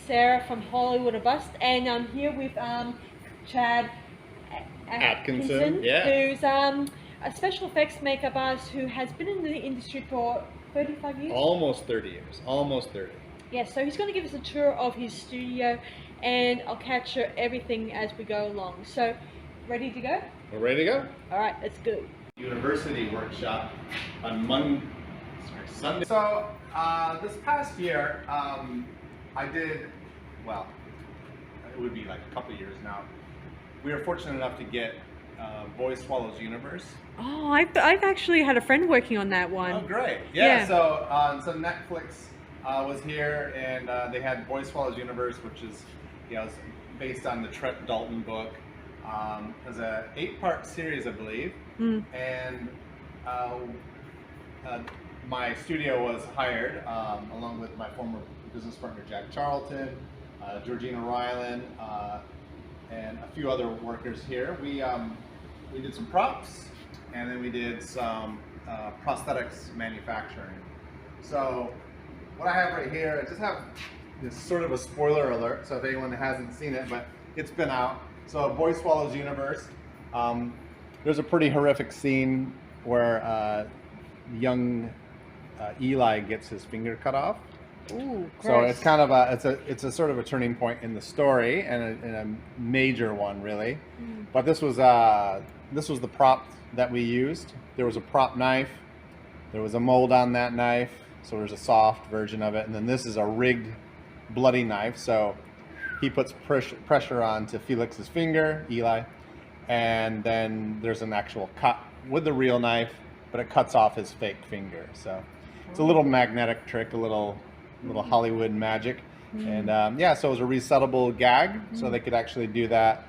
Sarah from Hollywood or Bust, and I'm here with Chad Atkinson, who's a special effects makeup artist who has been in the industry for 35 years? Almost 30 years, almost 30. Yeah, so he's going to give us a tour of his studio, and I'll capture everything as we go along. So, ready to go? We're ready to go. All right, let's go. University workshop on Sunday. So, this past year, I did, well, it would be like a couple of years now. We were fortunate enough to get Boy Swallows Universe. Oh, I've actually had a friend working on that one. Oh, great. Yeah. So Netflix was here, and they had Boy Swallows Universe, which is, is based on the Trent Dalton book. It was an 8-part series, I believe. And my studio was hired along with my former business partner Jack Charlton, Georgina Ryland, and a few other workers here. We did some props, and then we did some prosthetics manufacturing. So what I have right here, I just have this sort of a spoiler alert, so if anyone hasn't seen it, but it's been out. So Boy Swallows Universe, there's a pretty horrific scene where young Eli gets his finger cut off. Ooh, so it's kind of it's a sort of a turning point in the story, and a major one really. But this was the prop that we used. There was a prop knife, there was a mold on that knife, so there's a soft version of it, and then this is a rigged bloody knife. So he puts pressure on to Felix's finger, Eli, and then there's an actual cut with the real knife, but it cuts off his fake finger. So it's a little magnetic trick, a little Hollywood magic. And so it was a resettable gag, so they could actually do that.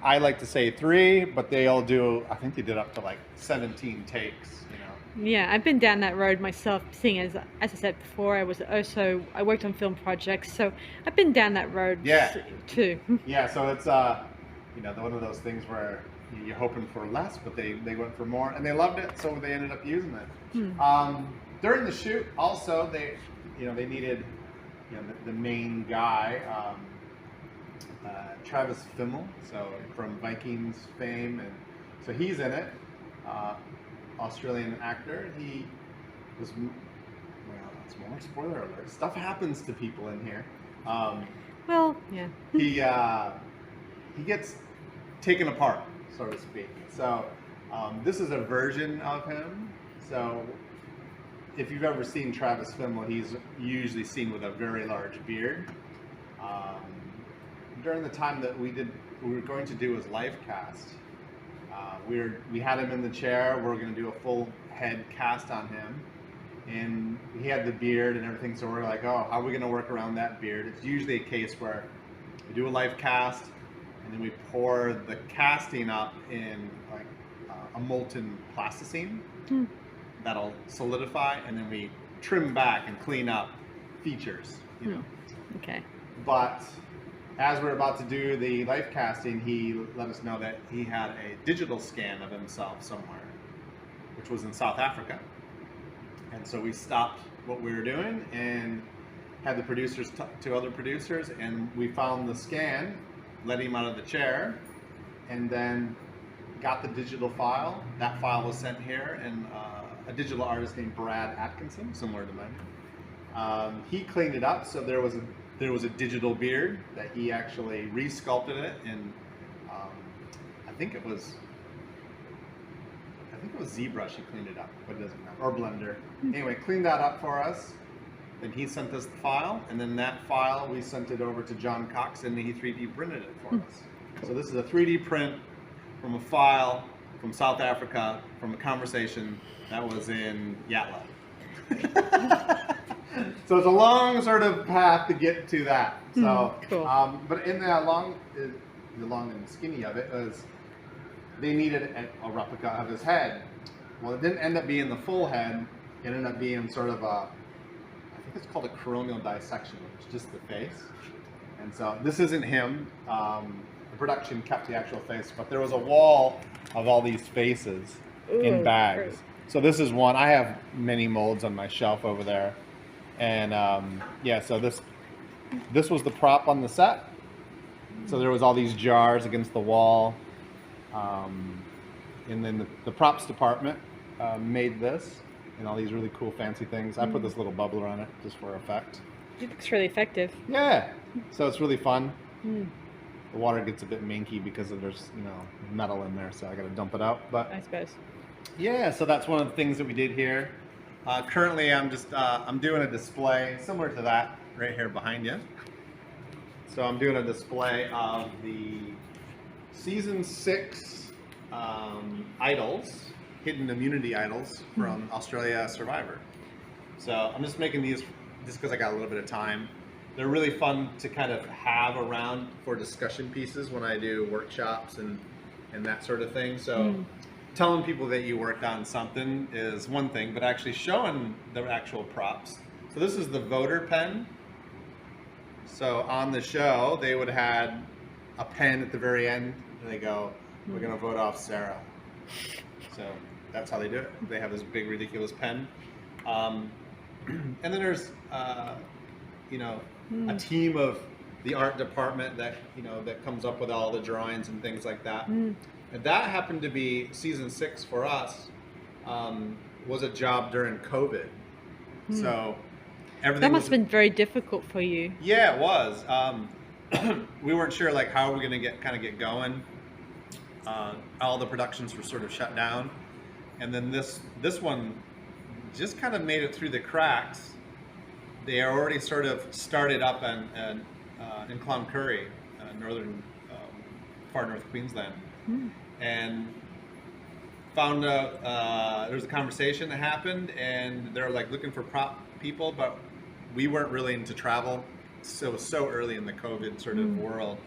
I like to say 3, but they all do, I think they did up to like 17 takes, Yeah, I've been down that road myself, seeing as I said before, I worked on film projects, so I've been down that road too. Yeah, so it's one of those things where you're hoping for less, but they went for more, and they loved it, so they ended up using it. During the shoot, also they needed the main guy, Travis Fimmel, so from Vikings fame, and so he's in it. Australian actor. He was, it's more spoiler alert. Stuff happens to people in here. He gets taken apart, so to speak. So this is a version of him. So if you've ever seen Travis Fimmel, he's usually seen with a very large beard. During the time that we were going to do his life cast, we had him in the chair. We were going to do a full head cast on him, and he had the beard and everything. So we're like, oh, how are we going to work around that beard? It's usually a case where we do a life cast, and then we pour the casting up in like a molten plasticine that'll solidify, and then we trim back and clean up features. Okay. But as we're about to do the life casting, he let us know that he had a digital scan of himself somewhere, which was in South Africa. And so we stopped what we were doing and had the producers talk to other producers, and we found the scan, let him out of the chair, and then got the digital file. That file was sent here, and a digital artist named Brad Atkinson, similar to mine, he cleaned it up, so there was a digital beard that he actually re-sculpted it, and I think it was ZBrush he cleaned it up, but it doesn't matter, or Blender. Anyway, cleaned that up for us. Then he sent us the file, and then that file we sent it over to John Cox, and he 3D printed it for us. So this is a 3D print from a file from South Africa, from a conversation that was in Yatla. So it's a long sort of path to get to that. So, cool. But in the long and skinny of it was, they needed a replica of his head. Well, it didn't end up being the full head. It ended up being sort of I think it's called a coronial dissection, which is just the face. And so this isn't him. The production kept the actual face, but there was a wall of all these faces in bags. Great. So this is one. I have many molds on my shelf over there. And yeah, so this this was the prop on the set. So there was all these jars against the wall. And then the props department made this and all these really cool fancy things. I put this little bubbler on it just for effect. It looks really effective. Yeah, so it's really fun. The water gets a bit minky because there's metal in there, so I got to dump it out. But I suppose. Yeah, so that's one of the things that we did here. Currently, I'm doing a display similar to that right here behind you. So I'm doing a display of the season 6 idols, hidden immunity idols from Australia Survivor. So I'm just making these just because I got a little bit of time. They're really fun to kind of have around for discussion pieces when I do workshops and that sort of thing. So telling people that you worked on something is one thing, but actually showing the actual props. So this is the voter pen. So on the show, they would have had a pen at the very end, and they go, "We're going to vote off Sarah." So that's how they do it. They have this big, ridiculous pen. And then there's, a team of the art department that, that comes up with all the drawings and things like that. And that happened to be season 6 for us, was a job during COVID. So everything that must have been very difficult for you. Yeah, it was. We weren't sure how are we going to get going. All the productions were sort of shut down, and then this one just kind of made it through the cracks. They are already sort of started up in Cloncurry, northern, far north Queensland, and found out there was a conversation that happened, and they're looking for prop people, but we weren't really into travel, so early in the COVID sort of world.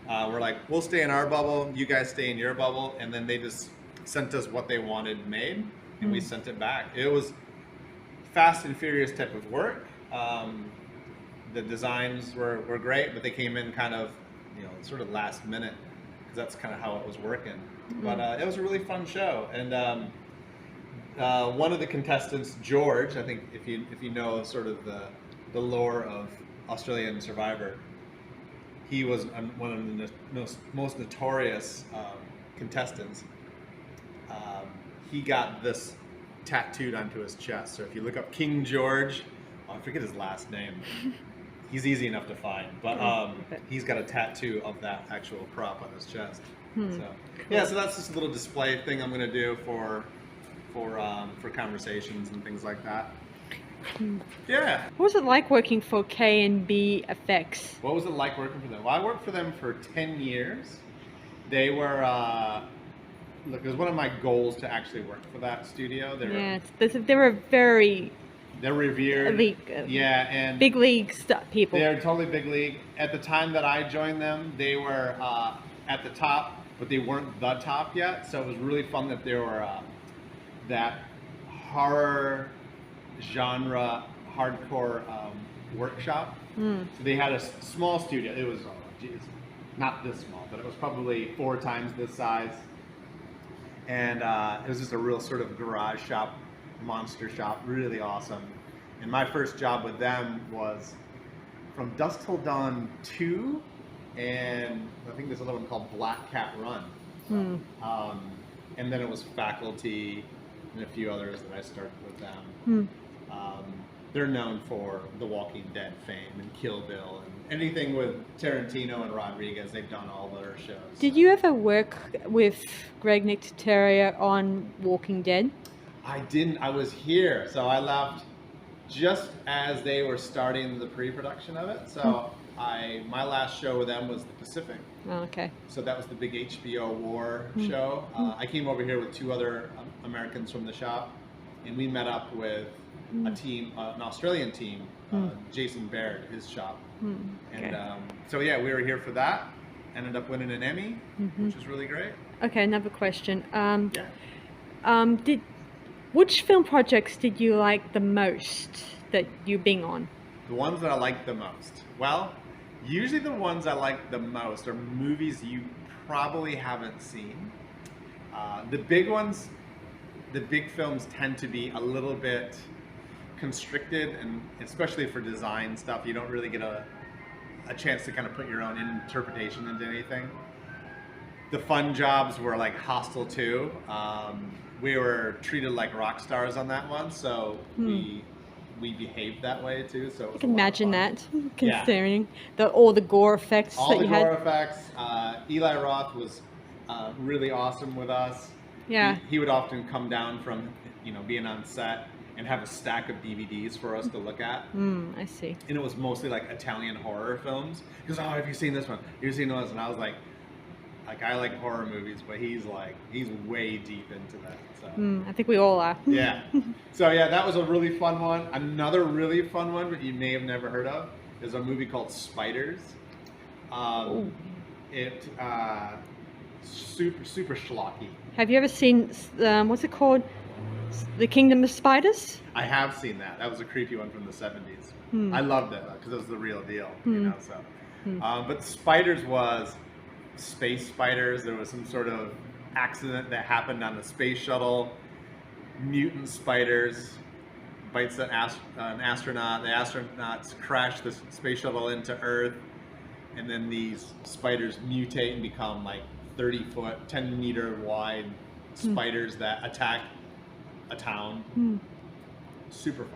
We're like, we'll stay in our bubble, you guys stay in your bubble, and then they just sent us what they wanted made, and we sent it back. It was fast and furious type of work. The designs were great, but they came in kind of, sort of last minute, because that's kind of how it was working. But it was a really fun show, and one of the contestants, George, I think if you know sort of the lore of Australian Survivor, he was one of the most notorious contestants. He got this tattooed onto his chest. So if you look up King George, I forget his last name. He's easy enough to find, but he's got a tattoo of that actual prop on his chest. So yeah, so that's just a little display thing I'm going to do for conversations and things like that. Yeah. What was it like working for KNB EFX? What was it like working for them? Well, I worked for them for 10 years. They were, look, it was one of my goals to actually work for that studio. They were very... They're revered. And big league people. They're totally big league. At the time that I joined them, they were at the top, but they weren't the top yet. So it was really fun that they were that horror genre hardcore workshop. So they had a small studio. It was not this small, but it was probably 4 times this size, and it was just a real sort of garage shop, monster shop, really awesome. And my first job with them was from Dusk Till Dawn 2, and I think there's another one called Black Cat Run. And then it was Faculty and a few others that I started with them. They're known for The Walking Dead fame and Kill Bill and anything with Tarantino and Rodriguez. They've done all their shows. Did you ever work with Greg Nicotero on Walking Dead? I didn't. I was here, so I left just as they were starting the pre-production of it. So my last show with them was The Pacific. Oh, okay. So that was the big HBO war show. I came over here with 2 other Americans from the shop, and we met up with a team, an Australian team, Jason Baird, his shop. And so yeah, we were here for that. Ended up winning an Emmy, which was really great. Okay, another question. Which film projects did you like the most that you've been on? The ones that I like the most. Well, usually the ones I like the most are movies you probably haven't seen. The big ones, the big films tend to be a little bit constricted, and especially for design stuff, you don't really get a a chance to kind of put your own interpretation into anything. The fun jobs were like Hostel 2. We were treated like rock stars on that one, so we behaved that way too. So I can imagine that, considering all the gore effects all that the you gore had. effects. Eli Roth was really awesome with us. Yeah. He would often come down from being on set and have a stack of DVDs for us to look at. I see. And it was mostly like Italian horror films. He goes, "Oh, have you seen this one? Have you seen those?" And I was like I like horror movies, but he's way deep into that. So I think we all are. yeah. So yeah, that was a really fun one. Another really fun one, but you may have never heard of, is a movie called Spiders. Super schlocky. Have you ever seen what's it called? The Kingdom of Spiders? I have seen that. That was a creepy one from the 70s. I loved it because it was the real deal, So, but Spiders was space spiders. There was some sort of accident that happened on the space shuttle. Mutant spiders bites an astronaut. The astronauts crash the space shuttle into Earth, and then these spiders mutate and become like 30-foot, 10-meter wide spiders that attack a town. Super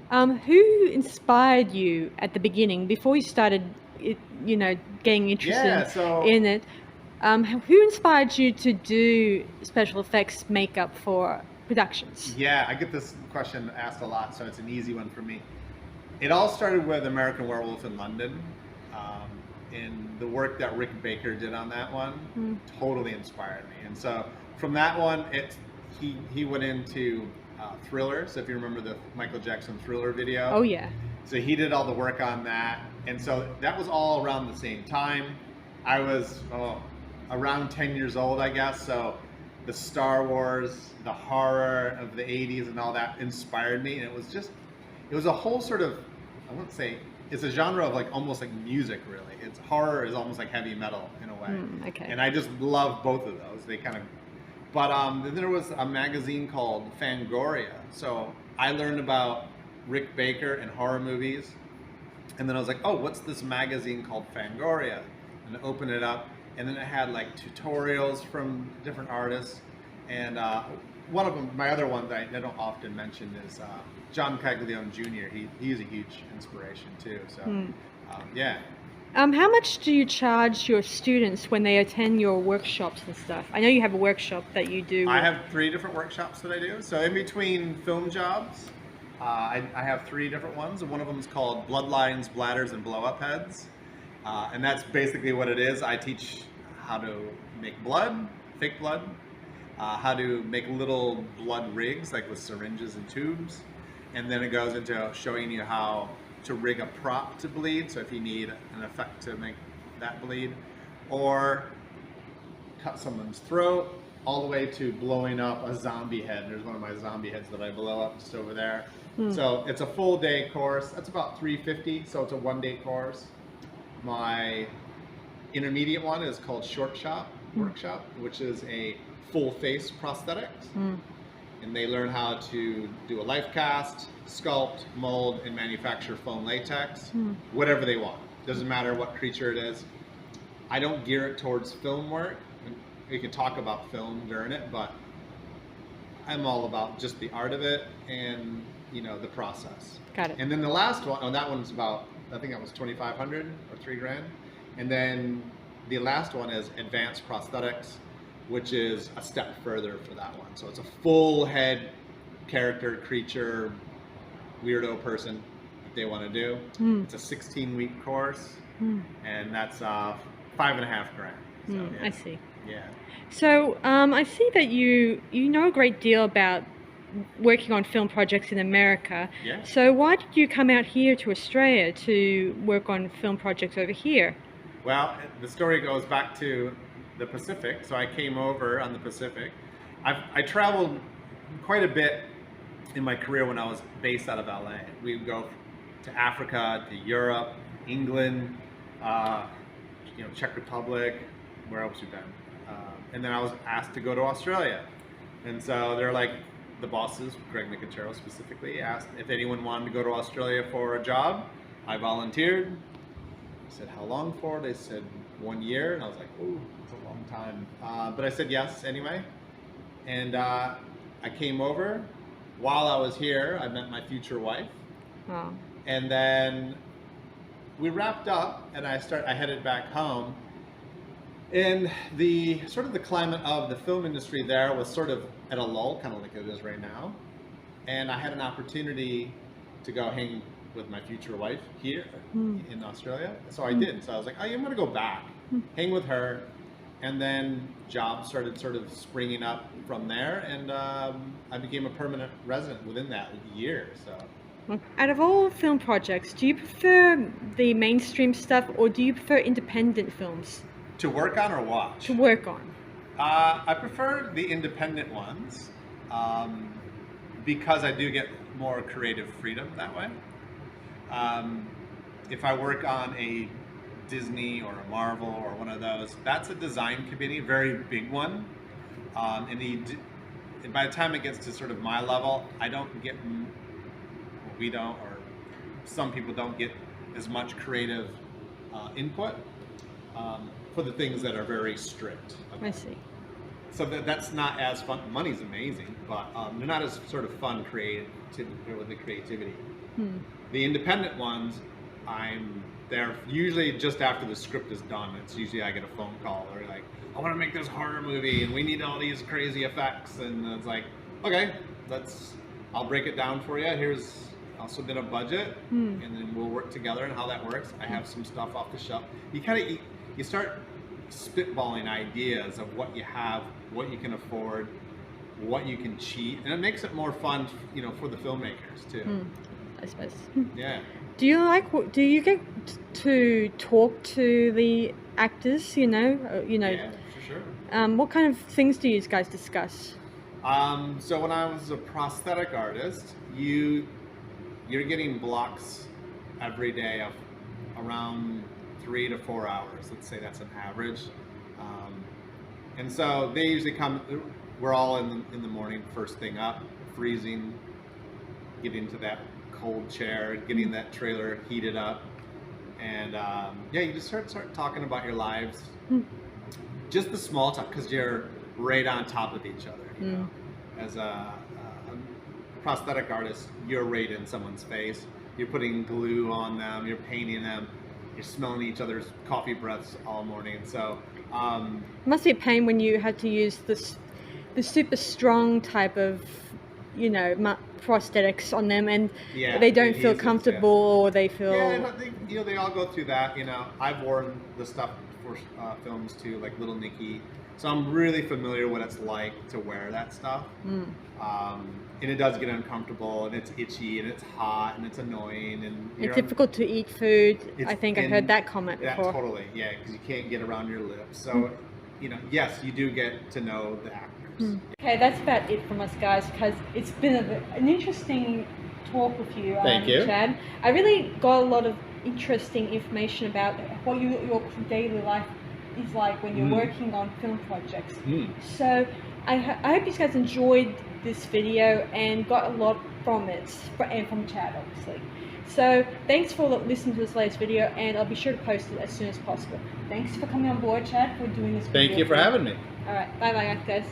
fun. Who inspired you at the beginning before you started, getting interested in it? Who inspired you to do special effects makeup for productions? Yeah, I get this question asked a lot, so it's an easy one for me. It all started with American Werewolf in London. And the work that Rick Baker did on that one totally inspired me. And so from that one, he went into Thriller. So if you remember the Michael Jackson Thriller video. Oh yeah. So he did all the work on that. And so that was all around the same time. I was around 10 years old, I guess. So the Star Wars, the horror of the 80s and all that inspired me. And it was a whole sort of, I wouldn't say, it's a genre of like almost like music, really. It's horror is almost like heavy metal in a way. Okay. And I just love both of those. They kind of, but then there was a magazine called Fangoria. So I learned about Rick Baker and horror movies. And then I was like, oh, what's this magazine called Fangoria? And I opened it up, and then it had like tutorials from different artists. And one of them, my other one that I don't often mention is John Caglione Jr. He's a huge inspiration too. So yeah. How much do you charge your students when they attend your workshops and stuff? I know you have a workshop that you do. I have 3 different workshops that I do. So in between film jobs, I have 3 different ones. One of them is called Bloodlines, Bladders, and Blow-Up Heads. And that's basically what it is. I teach how to make blood, fake blood, how to make little blood rigs, like with syringes and tubes. And then it goes into showing you how to rig a prop to bleed. So if you need an effect to make that bleed, or cut someone's throat, all the way to blowing up a zombie head. There's one of my zombie heads that I blow up just over there. So it's a full day course. That's about $350. So it's a 1-day course. My intermediate one is called Workshop, which is a full face prosthetics. And they learn how to do a life cast, sculpt, mold, and manufacture foam latex, whatever they want. Doesn't matter what creature it is. I don't gear it towards film work. We can talk about film during it, but I'm all about just the art of it and the process. Got it. And then the last one, that one's about, I think that was $2,500 or $3,000. And then the last one is advanced prosthetics, which is a step further for that one. So it's a full head character, creature, weirdo person that they want to do. It's a 16-week course, and that's $5,500. So, yeah. I see. Yeah. So I see that you know a great deal about working on film projects in America. Yeah. So why did you come out here to Australia to work on film projects over here? Well, the story goes back to the Pacific. So I came over on the Pacific. I traveled quite a bit in my career when I was based out of LA. We would go to Africa, to Europe, England, Czech Republic, where else we've been. And then I was asked to go to Australia. And so they're like, the bosses, Greg Nicotero specifically, asked if anyone wanted to go to Australia for a job. I volunteered. I said, how long for? They said 1 year, and I was like, ooh, it's a long time. But I said yes anyway, and I came over. While I was here, I met my future wife, and then we wrapped up, and I headed back home. And the climate of the film industry there was sort of at a lull, kind of like it is right now. And I had an opportunity to go hang with my future wife here in Australia. So I did. So I was like, oh, I'm going to go back, hang with her. And then jobs started sort of springing up from there. And I became a permanent resident within that year. So, out of all film projects, do you prefer the mainstream stuff or do you prefer independent films? To work on or watch? To work on. I prefer the independent ones because I do get more creative freedom that way. If I work on a Disney or a Marvel or one of those, that's a design committee, very big one. And by the time it gets to sort of my level, I don't get, we don't, or some people don't get as much creative input for the things that are very strict. I see. So that's not as fun. Money's amazing, but they're not as sort of fun with the creativity. The independent ones, I'm there usually just after the script is done. It's usually I get a phone call or like, I want to make this horror movie and we need all these crazy effects, and it's like, okay, I'll break it down for you. I'll submit a budget, and then we'll work together. And how that works, I have some stuff off the shelf. You start spitballing ideas of what you have, what you can afford, what you can cheat, and it makes it more fun, for the filmmakers too. I suppose. Yeah. Do you get to talk to the actors? Yeah, for sure. What kind of things do you guys discuss? So when I was a prosthetic artist, you're getting blocks every day of around 3 to 4 hours. Let's say that's an average. And so they usually come. We're all in the morning, first thing up, freezing, getting to that cold chair, getting that trailer heated up, and you just start talking about your lives. Just the small talk, because you're right on top of each other. As a prosthetic artist, you're right in someone's face. You're putting glue on them. You're painting them. You're smelling each other's coffee breaths all morning. So it must be a pain when you had to use the super strong type of prosthetics on them, and they don't feel comfortable, or they feel they all go through that. I've worn the stuff for films too, like Little Nicky, so I'm really familiar what it's like to wear that stuff. And it does get uncomfortable, and it's itchy, and it's hot, and it's annoying, and it's difficult to eat food. I think I heard that comment before. Yeah, totally. Yeah, because you can't get around your lips. So yes, you do get to know the actors. Okay, that's about it from us, guys, because it's been an interesting talk with you. Thank you, Chad. I really got a lot of interesting information about what your daily life is like when you're working on film projects. So I hope you guys enjoyed this video and got a lot from it, and from Chad, obviously. So thanks for listening to this latest video, and I'll be sure to post it as soon as possible. Thanks for coming on board, Chad, for doing this video. Thank you for having me. All right, bye guys.